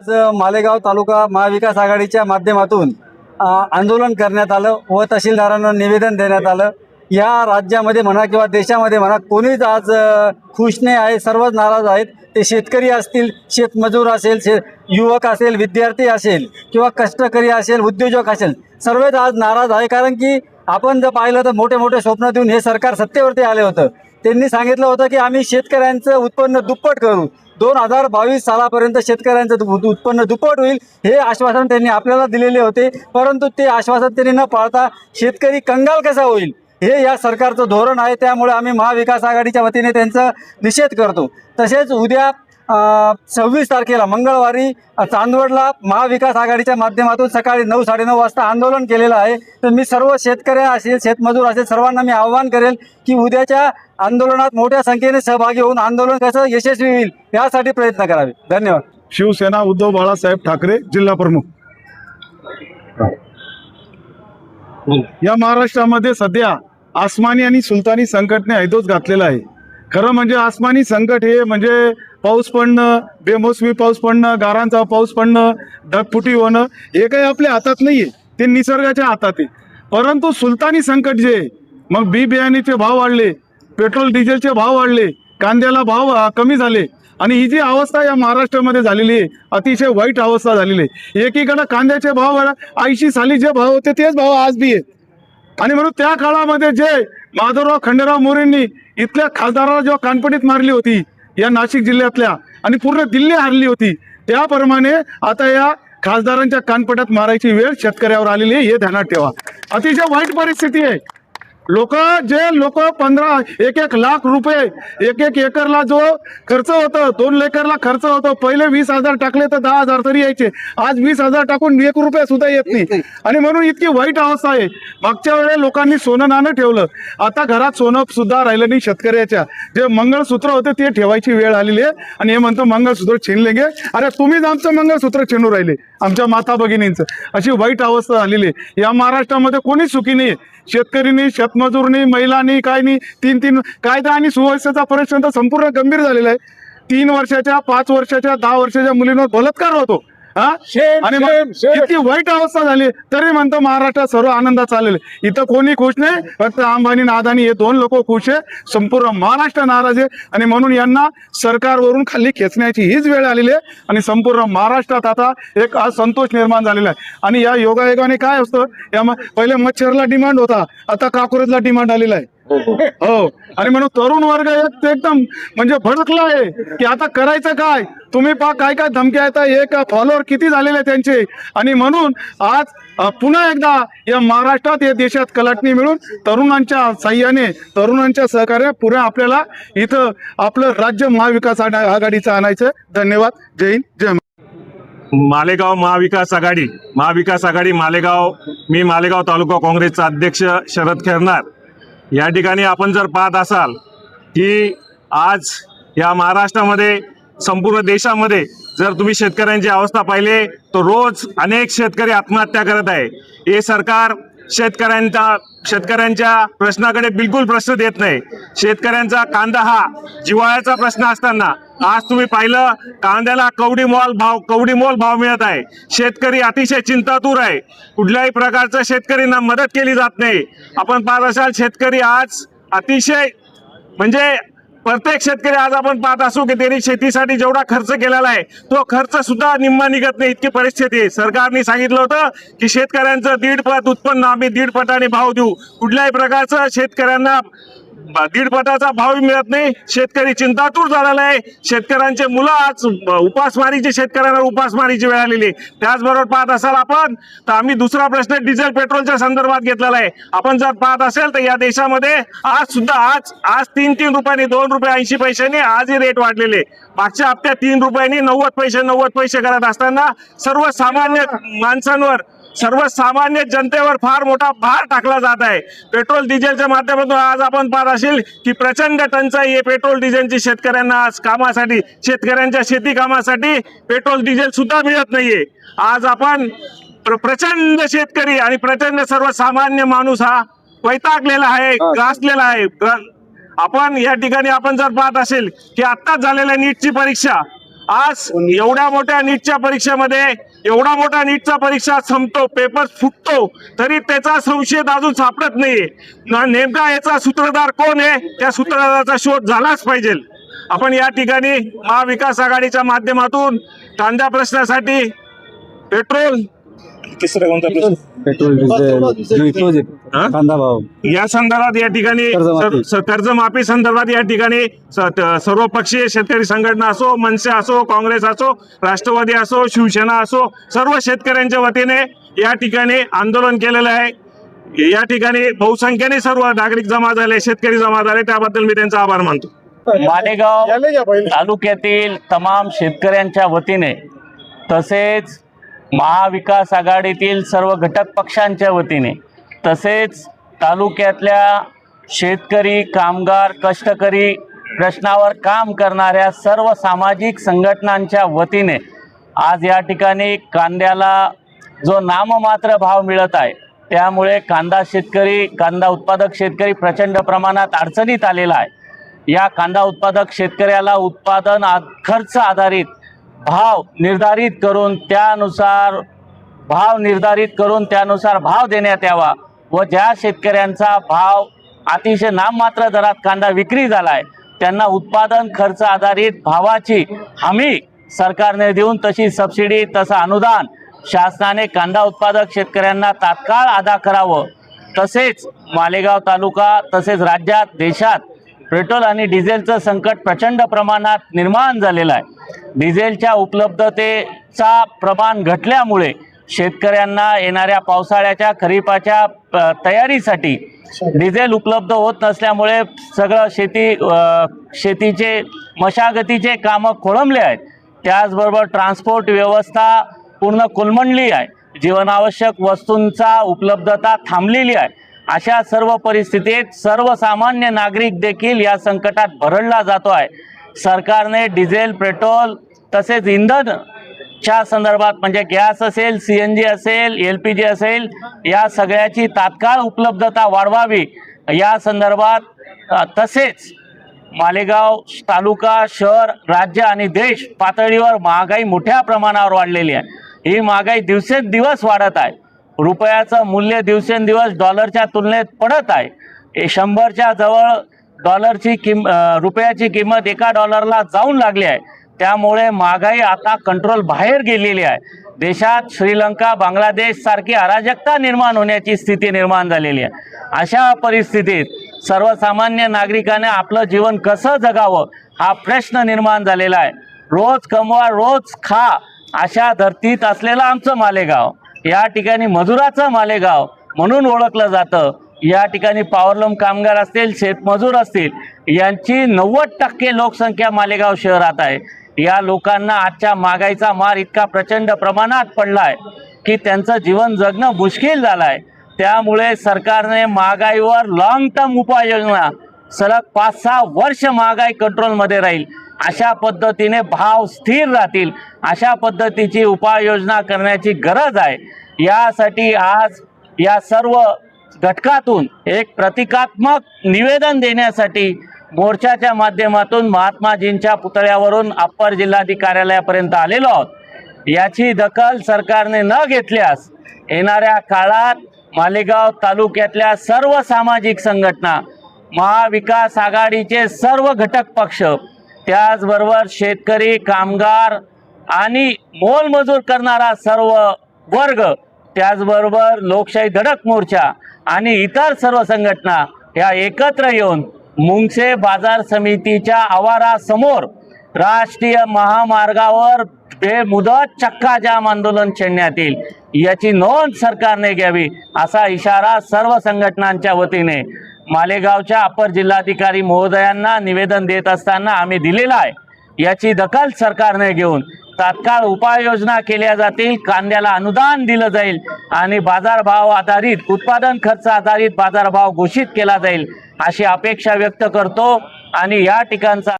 आज मालेगाव तालुका महाविकास आघाडीच्या माध्यमातून आंदोलन करण्यात आलं व तहसीलदारांना निवेदन देण्यात आलं। या राज्यामध्ये म्हणा किंवा देशामध्ये म्हणा कोणीच आज खुश नाही आहे, सर्वच नाराज आहेत। ते शेतकरी असतील, शेतमजूर असेल, युवक असेल, विद्यार्थी असेल किंवा कष्टकरी असेल, उद्योजक असेल, सर्वच आज नाराज आहे। कारण की आपण जर पाहिलं तर मोठे मोठे स्वप्न देऊन हे सरकार सत्तेवरती आले होतं। त्यांनी सांगितलं होतं की आम्ही शेतकऱ्यांचं उत्पन्न दुप्पट करू, 2022 सालापर्यंत शेतकऱ्यांचं उत्पन्न दुप्पट होईल, हे आश्वासन त्यांनी आपल्याला दिलेले होते। परंतु ते आश्वासन त्यांनी न पाळता शेतकरी कंगाल कसा होईल हे या सरकारचं धोरण आहे। त्यामुळे आम्ही महाविकास आघाडीच्या वतीने त्यांचा निषेध करतो। तसेच उद्या 26 तारखेला मंगळवारी चांदवडला महाविकास आघाडीच्या माध्यमातून सकाळी 9 साडेनऊ वाजता आंदोलन केलेलं आहे। तर मी सर्व शेतकरी असेल, शेतमजूर असेल, सर्वांना मी आवाहन करेल की उद्याच्या आंदोलनात मोठ्या संख्येने सहभागी होऊन आंदोलन कसं यशस्वी होईल यासाठी प्रयत्न करावे। धन्यवाद। शिवसेना उद्धव बाळासाहेब ठाकरे जिल्हा प्रमुख। या महाराष्ट्रामध्ये सध्या आसमानी आणि सुलतानी संकटने ऐदोस घातलेला आहे। खरं म्हणजे आसमानी संकट हे म्हणजे पाऊस पडणं, बेमोसमी पाऊस पडणं, गारांचा पाऊस पडणं, ढगफुटी होणं, हे काही आपल्या हातात नाहीये, ते निसर्गाच्या हातात आहे। परंतु सुलतानी संकट जे मग बी बियाण्याचे भाव वाढले, पेट्रोल डिझेलचे भाव वाढले, कांद्याला भाव कमी झाले आणि ही जी अवस्था या महाराष्ट्रामध्ये झालेली आहे अतिशय वाईट अवस्था झालेली आहे। एकीकडे कांद्याचे भाव 80 साली जे भाव होते तेच भाव आज बी आहेत आणि म्हणून त्या काळामध्ये जे माधवराव खंडेराव मोरेंनी इथल्या खासदाराला जेव्हा कानपडीत मारली होती या नाशिक जिल्ह्यातल्या आणि पूर्ण दिल्ली हारली होती, त्याप्रमाणे आता या खासदारांच्या कानपड्यात मारायची वेळ शेतकऱ्यावर आलेली आहे, हे ध्यानात ठेवा। अतिशय वाईट परिस्थिती आहे। लोक 1 लाख रुपये 1 एकरला जो खर्च होतं, 2 एकरला खर्च होतो, पहिले 20,000 टाकले तर 10,000 तरी यायचे, आज 20,000 टाकून 1 रुपया सुद्धा येत नाही आणि म्हणून इतकी वाईट अवस्था आहे। मागच्या वेळेला लोकांनी सोनं नाणं ठेवलं, आता घरात सोनं सुद्धा राहिलं नाही। शेतकऱ्याच्या जे मंगळसूत्र होते ते ठेवायची वेळ आलेली आहे आणि हे म्हणतो मंगळसूत्र छीनलेंगे। अरे तुम्हीच आमचं मंगळसूत्र छीनू राहिले, आमच्या माता भगिनींचं। अशी वाईट अवस्था झालेली आहे। या महाराष्ट्रामध्ये कोणीच सुखी नाही, शेतकरी नाही, शेतमजूर नाही, महिला नाही, काय नाही। 3 कायदा आणि सुव्यवस्थेचा प्रश्न तर संपूर्ण गंभीर झालेला आहे। 3 वर्षाच्या, 5 वर्षाच्या, 10 वर्षाच्या मुलींवर बलात्कार होतो आणि इतकी वाईट अवस्था झाली तरी म्हणतो महाराष्ट्रात सर्व आनंदात चाललेले। इथं कोणी खुश नाही, फक्त अंबानी आणि अदानी हे 2 लोक खुश आहे, संपूर्ण महाराष्ट्र नाराज आहे आणि म्हणून यांना सरकारवरून खाली खेचण्याची हीच वेळ आलेली आहे आणि संपूर्ण महाराष्ट्रात आता एक असंतोष निर्माण झालेला आहे। आणि या योगायोगाने काय असतं, या पहिले मच्छरला डिमांड होता, आता काँक्रोचला डिमांड आलेला आहे। हो, आणि म्हणून तरुण वर्ग एकदम म्हणजे भडकला आहे की आता करायचं काय। तुम्ही पहा काय काय धमक्या येतात, एक फॉलोअर किती झालेले त्यांचे आणि म्हणून आज पुन्हा एकदा या महाराष्ट्रात या देशात कलाटणी मिळून तरुणांच्या साह्याने, तरुणांच्या सहकार्याने पुढे आपल्याला इथं आपलं राज्य महाविकास आघाडीचं आणायचं। धन्यवाद। जय हिंद, जय महाराष्ट्र। मालेगाव महाविकास आघाडी मालेगाव, मी मालेगाव तालुका काँग्रेसचा अध्यक्ष शरद खेरनार। या ठिकाणी आपण जर पाहत असाल की आज या महाराष्ट्रामध्ये, संपूर्ण देशामध्ये जर तुम्ही शेतकऱ्यांची अवस्था पाहिली तर रोज अनेक शेतकरी आत्महत्या करत आहे। हे सरकार शेतकऱ्यांच्या प्रश्नाकडे बिलकुल प्रश्न देत नाही। शेतकऱ्यांचा कांदा हा जिव्हाळ्याचा प्रश्न असताना आज तुम्ही पाहिलं कांद्याला कवडी मोल भाव मिळत आहे। शेतकरी अतिशय चिंतातूर आहे, कुठल्याही प्रकारचं शेतकऱ्यांना मदत केली जात नाही। आपण पाहत असाल शेतकरी आज अतिशय म्हणजे प्रत्येक शेतकरी आज आपण पाहत असू की त्यांनी शेतीसाठी जेवढा खर्च केलेला आहे तो खर्च सुद्धा निम्मा निघत नाही, इतकी परिस्थिती आहे। सरकारने सांगितलं होतं की शेतकऱ्यांचं 1.5 पट उत्पन्न आम्ही 1.5 पटाने भाव देऊ, कुठल्याही प्रकारचं शेतकऱ्यांना 1.5 पटाचा भाव मिळत नाही। शेतकरी चिंतातूर झालेला आहे। शेतकऱ्यांचे मुलं आज उपासमारीची, शेतकऱ्यांना उपासमारीची वेळ आलेली। त्याचबरोबर पाहत असाल आपण तर आम्ही दुसरा प्रश्न डिझेल पेट्रोलच्या संदर्भात घेतलेला आहे। आपण जर पाहत असेल तर या देशामध्ये आज सुद्धा आज 3 रुपयांनी, 2 रुपये 80 पैशांनी आजही रेट वाढलेले। मागच्या हप्त्यात 3 रुपयांनी 90 पैसे करत असताना सर्वसामान्य माणसांवर, सर्वसामान्य जनतेवर फार मोठा भार टाकला जात आहे। पेट्रोल डिझेलच्या माध्यमातून आज आपण पाहत असेल की प्रचंड टंचाई आहे पेट्रोल डिझेलची। शेतकऱ्यांना आज कामासाठी, शेतकऱ्यांच्या शेती कामासाठी पेट्रोल डिझेल सुद्धा मिळत नाहीये। आज आपण प्रचंड शेतकरी आणि प्रचंड सर्वसामान्य माणूस हा वैतागलेला आहे, ग्रासलेला आहे। आपण या ठिकाणी आपण जर पाहत असेल की आत्ताच झालेल्या नीटची परीक्षा, आज एवढ्या मोठ्या नीटच्या परीक्षेमध्ये एवढा मोठा नीटचा परीक्षा संपतो, पेपर फुटतो, तरी त्याचा संशय अजून सापडत नाहीये. नेमका याचा सूत्रधार कोण आहे, त्या सूत्रधाराचा शोध झालाच पाहिजे. आपण या ठिकाणी महाविकास आघाडीच्या माध्यमातून कांदा प्रश्नासाठी पेट्रोल तिसरा कोणता प्रश्न पेट्रोल डिझेल हा? कांदा भाव या संदर्भात या ठिकाणी कर्जमाफी. कर्जमाफी संदर्भात या ठिकाणी सर्वपक्षीय शेतकरी संघटना असो, मनसे असो, काँग्रेस असो, राष्ट्रवादी असो, शिवसेना असो, सर्व शेतकऱ्यांच्या वतीने या ठिकाणी आंदोलन केलेलं आहे. या ठिकाणी बहुसंख्येने सर्व नागरिक जमा झाले, शेतकरी जमा झाले, त्याबद्दल मी त्यांचा आभार मानतो. मालेगाव तालुक्यातील तमाम शेतकऱ्यांच्या वतीने तसेच महाविकास आघाडीतील सर्व घटक पक्षांच्या वतीने तसेच तालुक्यातल्या शेतकरी, कामगार, कष्टकरी प्रश्नावर काम करणाऱ्या सर्व सामाजिक संघटनांच्या वतीने आज या ठिकाणी कांद्याला जो नाममात्र भाव मिळत आहे, त्यामुळे कांदा उत्पादक शेतकरी प्रचंड प्रमाणात अडचणीत आलेला आहे. या कांदा उत्पादक शेतकऱ्याला उत्पादन खर्च आधारित भाव निर्धारित करून त्यानुसार भाव देण्यात यावा व ज्या शेतकऱ्यांचा भाव अतिशय नाममात्र दरात कांदा विक्री झाला आहे त्यांना उत्पादन खर्च आधारित भावाची हमी सरकारने देऊन तशी सबसिडी तसं अनुदान शासनाने कांदा उत्पादक शेतकऱ्यांना तात्काळ अदा करावं. तसेच मालेगाव तालुका तसेच राज्यात देशात पेट्रोल आणि डिझेलचं संकट प्रचंड प्रमाणात निर्माण झालेलं आहे. डिझेलच्या उपलब्धतेचा प्रमाण घटल्यामुळे शेतकऱ्यांना येणाऱ्या पावसाळ्याच्या खरीपाच्या तयारीसाठी डिझेल उपलब्ध होत नसल्यामुळे सगळं शेतीचे मशागतीचे कामं खोळंबले आहेत. त्याचबरोबर ट्रान्सपोर्ट व्यवस्था पूर्ण कोलमडली आहे. जीवनावश्यक वस्तूंचा उपलब्धता थांबलेली आहे. अशा सर्व परिस्थितीत सर्वसामान्य नागरिक देखील या संकटात भरडला जातो आहे. सरकारने डिझेल, पेट्रोल तसेच इंधनच्या संदर्भात म्हणजे गॅस असेल, CNG असेल, LPG असेल, या सगळ्याची तात्काळ उपलब्धता वाढवावी या संदर्भात तसेच मालेगाव तालुका, शहर, राज्य आणि देश पातळीवर महागाई मोठ्या प्रमाणावर वाढलेली आहे. ही महागाई दिवसेंदिवस वाढत आहे. रुपयाचं मूल्य दिवसेंदिवस डॉलरच्या तुलनेत पडत आहे. 100च्या जवळ रुपयाची किंमत $1 जाऊन लागली आहे. त्यामुळे महागाई आता कंट्रोल बाहेर गेलेली आहे. देशात श्रीलंका, बांगलादेश सारखी अराजकता निर्माण होण्याची स्थिती निर्माण झालेली आहे. अशा परिस्थितीत सर्वसामान्य नागरिकाने आपलं जीवन कसं जगावं हा प्रश्न निर्माण झालेला आहे. रोज कमवा, रोज खा अशा धर्तीत असलेलं आमचं मालेगाव, या ठिकाणी मजुराचं मालेगाव म्हणून ओळखलं जातं. या ठिकाणी पॉवरलूम कामगार असतील, शेतमजूर असतील, यांची 90% लोकसंख्या मालेगाव शहरात आहे. या लोकांना आजच्या महागाईचा मार इतका प्रचंड प्रमाणात पडला आहे की त्यांचं जीवन जगणं मुश्किल झालं आहे. त्यामुळे सरकारने महागाईवर लॉंग टर्म उपाययोजना सलग 5-6 वर्ष महागाई कंट्रोलमध्ये राहील अशा पद्धतीने भाव स्थिर राहतील अशा पद्धतीची उपाययोजना करण्याची गरज आहे. यासाठी आज या सर्व घटकातून एक प्रतिकात्मक निवेदन देण्यासाठी मोर्चाच्या माध्यमातून महात्माजींच्या पुतळ्यावरून अप्पर जिल्हाधिकार्यालयापर्यंत आलेलो आहोत. याची दखल सरकारने न घेतल्यास येणाऱ्या काळात मालेगाव तालुक्यातल्या सर्व सामाजिक संघटना, महाविकास आघाडीचे सर्व घटक पक्ष, त्याचबरोबर शेतकरी, कामगार आणि मोलमजूर करणारा सर्व वर्ग, त्याचबरोबर लोकशाही धडक मोर्चा आणि इतर सर्व संघटना या एकत्र येऊन मुंगसे बाजार समितीच्या आवारासमोर राष्ट्रीय महामार्गावर बेमुदत चक्काजाम आंदोलन छेडण्यात येईल. याची नोंद सरकारने घ्यावी असा इशारा सर्व संघटनांच्या वतीने मालेगावच्या अपर जिल्हाधिकारी महोदयांना निवेदन देत असताना आम्ही दिलेला आहे. याची दखल सरकारने घेऊन तात्काळ उपाययोजना केल्या जातील. कांद्याला अनुदान दिलं जाईल आणि बाजारभाव आधारित, उत्पादन खर्च आधारित बाजारभाव घोषित केला जाईल अशी अपेक्षा व्यक्त करतो आणि या ठिकाणचा